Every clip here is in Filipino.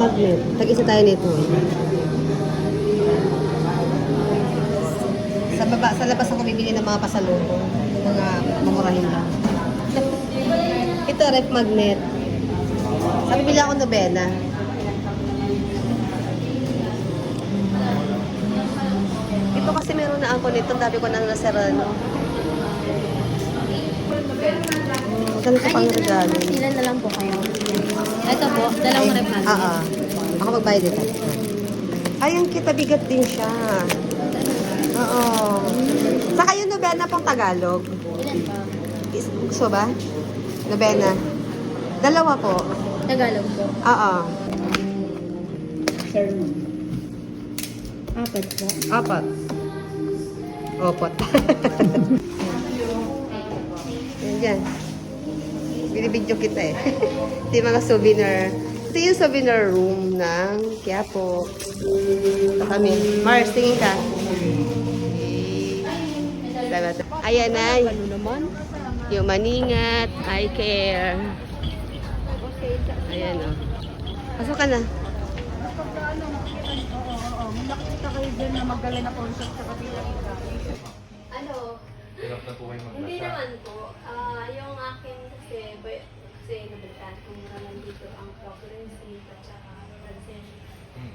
magnet. Tag-isa tayo nito. Sa labas ako bibili ng mga pasalubong. Mga mamurahin lang. Ito, ref magnet. Sabi bili ako nobena. Ito kasi meron na ako nito. Dami ko nang nasarano. Ganito pang regalo. Ilan na lang po kayo? Ito po, dalawang rep natin. Ako magbayad dito. Ay, ang kita bigat din siya. Oo. Saka yung nobena pang Tagalog. Ilan pa? Gusto ba? Nobena. Dalawa po. Tagalog po. Oo. Sir. Apat po. Apat. Opot. Yan dyan. Binibidyo kita eh. Ito yung mga souvenir. Ito yung souvenir room ng Quiapo. Ito kami. Mars, tingin ka. Salamat. Ayan na. Ano naman? Yung maningat. I care. Ayan o. Pasok ka na. Nakita kayo dyan na magaling na concert sa kabilang Ano? Hirap na po kayo magbasa. Hindi naman po. Yung akin kasi nabalitaan kung naman dito ang property at saka transition.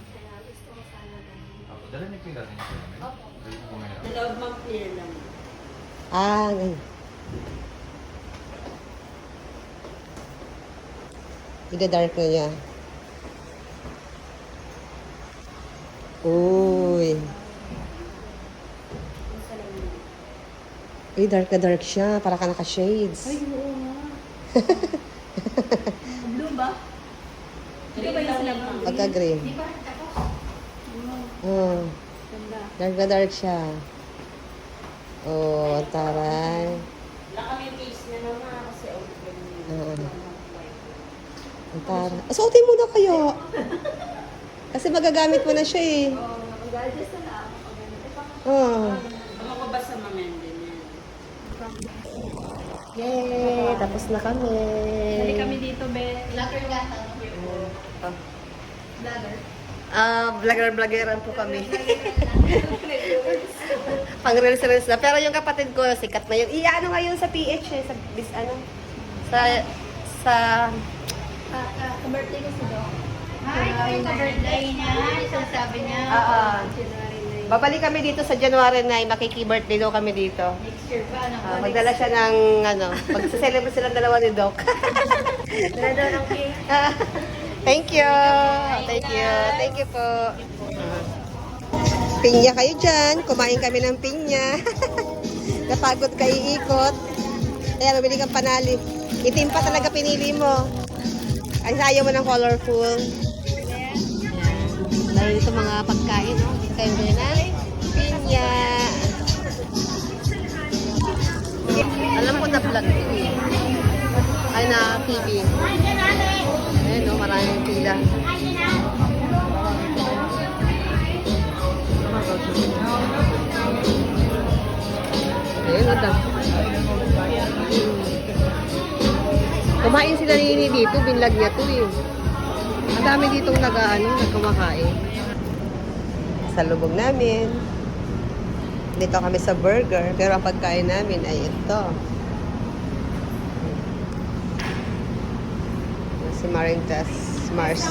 Kaya gusto ko sana ganun. Dala niyo po yung dati niyo sa amin? Opo. Dali po ngayon. Love mag-clear lang. Ganyan. Ida-dark na niya. Uy. Uy, dark na dark siya. Para ka naka-shades. Ay, oo nga. Blue ba? Hindi ba yung sinabi? Pagka-green. Di ba? Oh, Ganda. dark na dark siya. Oh, taray. Wala kami face na naman kasi open. Ang taray. Suotin mo na kayo. Kasi magagamit mo na siya eh. Mag-adjust na lang. Oh. Ano ko ba sa mamende niya? Yay! Tapos na kami. Dali kami dito, be. Latter gata. Vlogger-vloggeran po kami. Pang-reels na. Pero yung kapatid ko, sikat na yun. Ano nga yun sa PH eh. Sa Ka-birthday ko si Doc. Ay, yung ka-birthday niya. Isang sabi niya. babalik kami dito sa January 9. Makiki-birthday daw kami dito. Next year pa. Magdala siya ng pag-celebrate silang dalawa ni Doc. Dala daw ng cake. Thank you. Thank you. Thank you po. Pinya kayo dyan. Kumain kami ng pinya. Napagod kayo ikot. Kaya mabili kang panali. Itim pa talaga pinili mo. Ay, ayaw mo ng colorful. Ayan. Dahil ito mga pagkain, no? Kayo din na. Pinya. Alam ko na vlog. Ay, na TV. Ayan, no? Maraming pila. Ayan, madam. Kumain sila nini dito, binlag niya to eh. Ang dami ditong nagkumakain. Sa lubog namin. Dito kami sa burger, pero ang pagkain namin ay ito. Si Marintas Mars.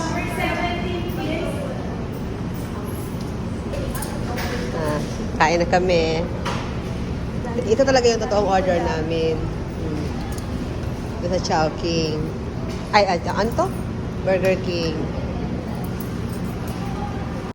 Kain na kami. Ito talaga yung totoong order namin. Ito sa Chowking. Ano to? Burger King.